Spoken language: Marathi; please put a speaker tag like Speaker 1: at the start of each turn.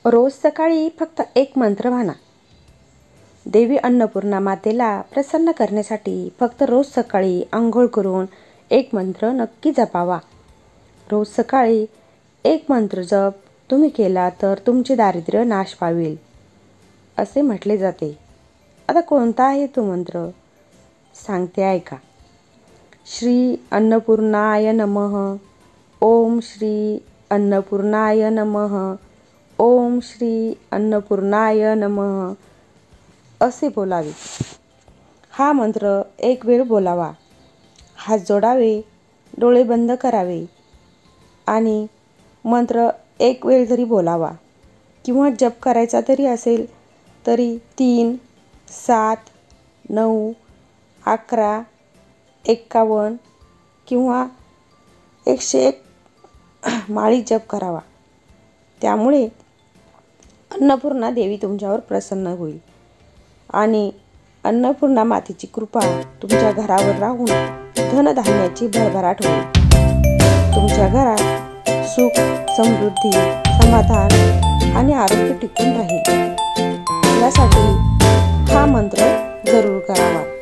Speaker 1: रोज सकाळी फक्त एक मंत्र म्हणा. देवी अन्नपूर्णा मातेला प्रसन्न करण्यासाठी फक्त रोज सकाळी अंघोळ करून एक मंत्र नक्की जपावा. रोज सकाळी एक मंत्र जप तुम्ही केला तर तुमचे दारिद्र्य नाश पावेल असे म्हटले जाते. आता कोणता आहे तो मंत्र सांगते ऐका. श्री अन्नपूर्णाय नमः. ओम श्री अन्नपूर्णाय नमः. ओम श्री अन्नपूर्णाय नमः असे बोलावे. हा मंत्र एक वेळ बोलावा. हात जोडावे, डोळे बंद करावे आणि मंत्र एक वेळ जरी बोलावा किंवा जप करायचा तरी असेल तरी 3, 7, 9, 11, 51 किंवा 101 माळी जप करावा. त्यामुळे अन्नपूर्णा देवी तुमच्यावर प्रसन्न होईल आणि अन्नपूर्णा मातेची कृपा तुमच्या घरावर राहून धनधान्याची भरभराट होईल. तुमच्या घरात सुख, समृद्धी, समाधान आणि आरोग्य टिकून राहील. यासाठी हा मंत्र जरूर करावा.